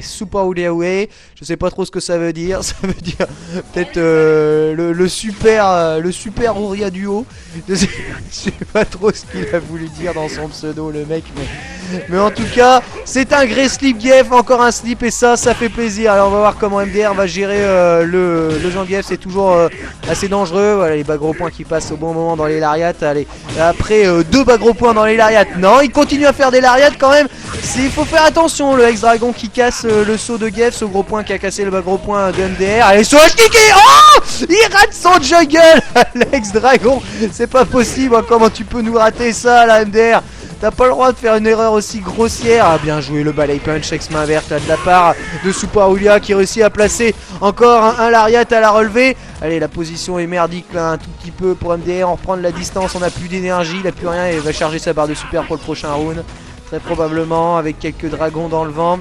c'est Super Uliawe. Je sais pas trop ce que ça veut dire. Ça veut dire peut-être le super Uria duo. Je sais pas trop ce qu'il a voulu dire dans son pseudo, le mec, mais en tout cas, c'est un Grey Slip Gef, encore un slip, et ça fait plaisir. Alors on va voir comment MDR va gérer le Zangief. C'est toujours assez dangereux. Voilà, les gros points qui passent au bon moment dans les lariats. Allez, après 2 gros points dans les lariats. Non, il continue à faire des lariats quand même. Il faut faire attention, le ex-dragon qui casse le saut de Gef, ce gros point qui a cassé le gros point de MDR. Allez, saut HKK. Oh, il rate son juggle. L'ex-dragon, c'est pas possible. Comment tu peux nous rater ça, la MDR? T'as pas le droit de faire une erreur aussi grossière. Ah, bien joué le balai punch ex main verte là, de la part de Super Ulia qui réussit à placer encore un lariat à la relever. Allez, la position est merdique là un tout petit peu pour MDR. On reprend de la distance, on n'a plus d'énergie, il n'a plus rien et il va charger sa barre de super pour le prochain round. Très probablement avec quelques dragons dans le vent.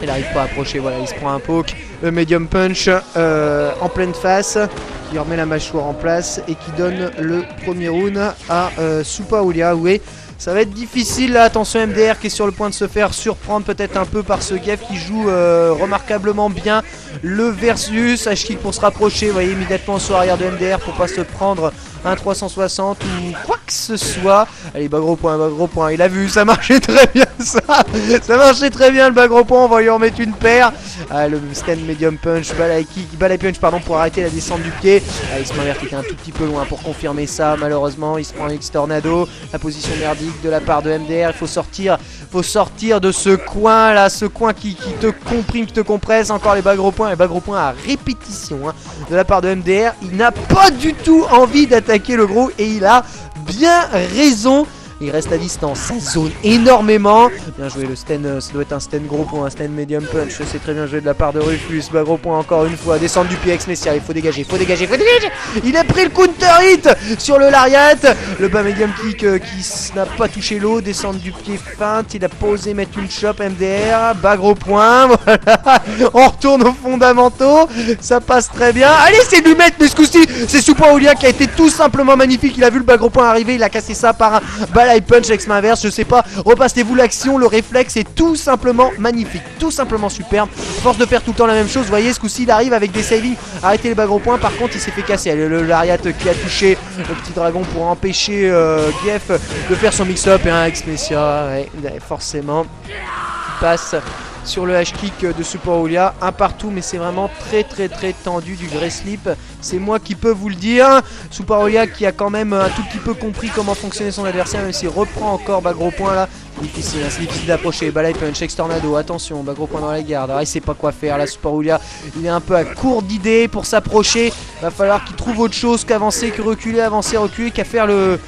Il n'arrive pas à approcher, voilà, il se prend un poke. Le medium punch en pleine face qui remet la mâchoire en place et qui donne le premier round à Super Ulia. Oui, ça va être difficile là, attention MDR qui est sur le point de se faire surprendre peut-être un peu par ce Gef qui joue remarquablement bien le versus. H-kick pour se rapprocher, vous voyez immédiatement sur arrière de MDR pour pas se prendre un 360 ou quoi que ce soit. Allez, gros point, il a vu, ça marchait très bien ça. Ça marchait très bien le gros point, on va lui en mettre une paire. Ah, le stand medium punch, balai punch pardon, pour arrêter la descente du pied. Ah, il se m'avère qu'il était un tout petit peu loin pour confirmer ça, malheureusement il se prend un X-Tornado. La position merdique de la part de MDR, il faut sortir de ce coin là, ce coin qui te comprime, qui te compresse. Encore les gros points à répétition hein, de la part de MDR. Il n'a pas du tout envie d'attaquer le gros et il a bien raison. Il reste à distance, ça zone énormément. Bien joué le stand, ça doit être un stand gros point, un stand medium punch. C'est très bien joué de la part de Rufus. Gros point encore une fois, descente du pied ex-messial. Il faut dégager. Il a pris le counter hit sur le lariat. Le bas medium kick qui n'a pas touché l'eau. Descente du pied feinte. Il a pas osé mettre une chop MDR. Gros point, voilà. On retourne aux fondamentaux. Ça passe très bien. Allez, c'est lui mettre, mais ce coup-ci, c'est Super Ulia qui a été tout simplement magnifique. Il a vu le gros point arriver. Il a cassé ça par un balai punch ex main inverse, je sais pas, repassez-vous l'action, le réflexe est tout simplement magnifique, tout simplement superbe. Force de faire tout le temps la même chose, vous voyez, ce coup-ci il arrive avec des savings, arrêtez les gros points, par contre il s'est fait casser. Le lariat qui a touché le petit dragon pour empêcher Gef de faire son mix-up et un ex-messia, ouais, forcément, qui passe sur le H-kick de Super Ulia, un partout, mais c'est vraiment très tendu du Grey Slip. C'est moi qui peux vous le dire. Super Ulia qui a quand même un tout petit peu compris comment fonctionnait son adversaire, même s'il reprend encore gros point là. Difficile, hein, c'est difficile d'approcher. Balai punch, ex-tornado, attention, gros point dans la garde. Alors, il sait pas quoi faire là, Super Ulia. Il est un peu à court d'idées pour s'approcher. Va falloir qu'il trouve autre chose qu'avancer, que reculer, avancer, reculer, qu'à faire le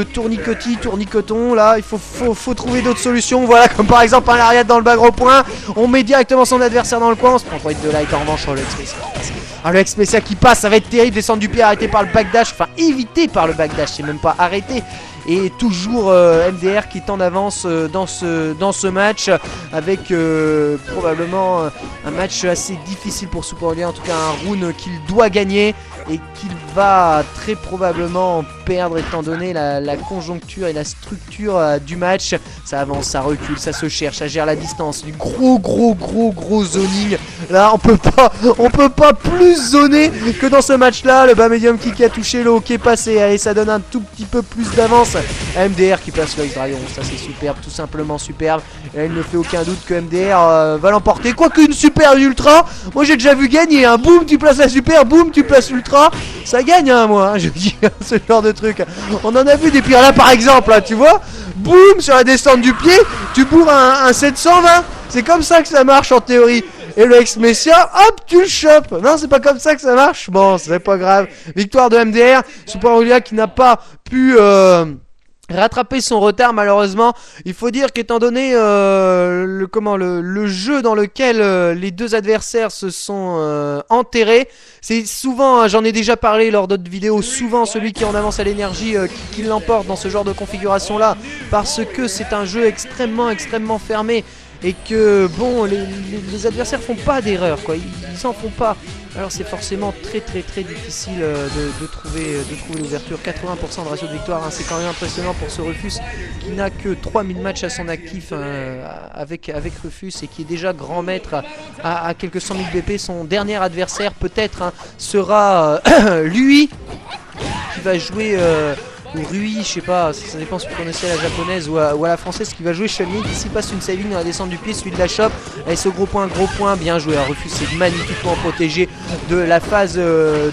tournicoton. Là, il faut trouver d'autres solutions. Voilà, comme par exemple un lariat dans le gros point. On met directement son adversaire dans le coin. On se prend 3 hits de light en revanche sur le ex-spécial. Le ex-spécial qui passe, ça va être terrible. Descendre du pied, arrêté par le backdash. Enfin, évité par le backdash, c'est même pas arrêté. Et toujours MDR qui est en avance dans ce match avec probablement un match assez difficile pour Super Ulia, en tout cas un round qu'il doit gagner et qu'il va très probablement perdre étant donné la conjoncture et la structure du match. Ça avance, ça recule, ça se cherche, ça gère la distance, du gros zoning. Là on peut pas plus zoner que dans ce match là. Le bas medium kick a touché, le hockey passé, allez ça donne un tout petit peu plus d'avance. MDR qui place le X-Dragon, ça c'est superbe, tout simplement superbe. Et là il ne fait aucun doute que MDR va l'emporter, quoique une super ultra, moi j'ai déjà vu gagner, hein. Boum tu places la super, boum tu places l'ultra, ça gagne hein, moi, hein, je dis ce genre de truc. On en a vu des pires là par exemple, là, tu vois, boum sur la descente du pied, tu bourres un 720, c'est comme ça que ça marche en théorie. Et le ex-messia, hop, tu le chopes. Non, c'est pas comme ça que ça marche. Bon, c'est pas grave. Victoire de MDR. Super Ulia qui n'a pas pu rattraper son retard malheureusement. Il faut dire qu'étant donné le jeu dans lequel les deux adversaires se sont enterrés, c'est souvent, hein, j'en ai déjà parlé lors d'autres vidéos, souvent celui qui en avance à l'énergie qui l'emporte dans ce genre de configuration là, parce que c'est un jeu extrêmement fermé. et que bon les adversaires font pas d'erreur quoi, ils en font pas. Alors c'est forcément très difficile de trouver l'ouverture. 80% de ratio de victoire, hein, c'est quand même impressionnant pour ce Rufus qui n'a que 3000 matchs à son actif avec Rufus et qui est déjà grand maître à quelques 100 000 BP. Son dernier adversaire peut-être hein, sera lui qui va jouer ou Rui, je sais pas, ça dépend si vous connaissez la japonaise ou à la française, qui va jouer Chun-Li. Ici passe une saving dans la descente du pied, celui de la chope. Et ce gros point, bien joué. Rufus est magnifiquement protégé de la phase de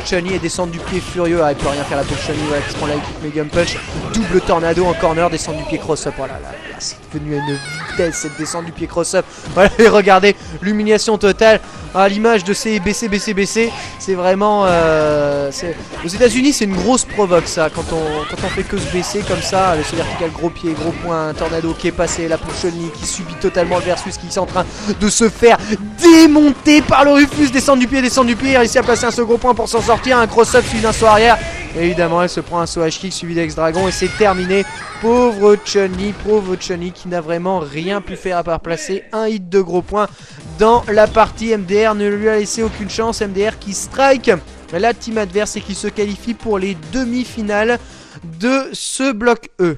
Chun-Li et descente du pied furieux. Ah, il peut rien faire la pauvre Chun-Li, voilà, qui se prend la kick medium punch. Double tornado en corner, descente du pied cross-up. Voilà, là, c'est devenu à une vitesse cette descente du pied cross-up. Voilà, et regardez l'humiliation totale. À l'image de ces BC, c'est vraiment. Aux États-Unis, c'est une grosse provoque ça. Quand on fait que se baisser comme ça, le vertical, gros pied, gros point, tornado qui est passé, la pour Chun-Li qui subit totalement le versus, qui est en train de se faire démonter par le Rufus. Descendre du pied, il réussit à placer un second point pour s'en sortir. Un cross-up suivi d'un saut arrière. Et évidemment, elle se prend un saut H-kick suivi d'X-Dragon et c'est terminé. Pauvre Chun-Li qui n'a vraiment rien pu faire à part placer un hit de gros points dans la partie. MDR ne lui a laissé aucune chance. MDR qui strike la team adverse et qui se qualifie pour les demi-finales de ce bloc E.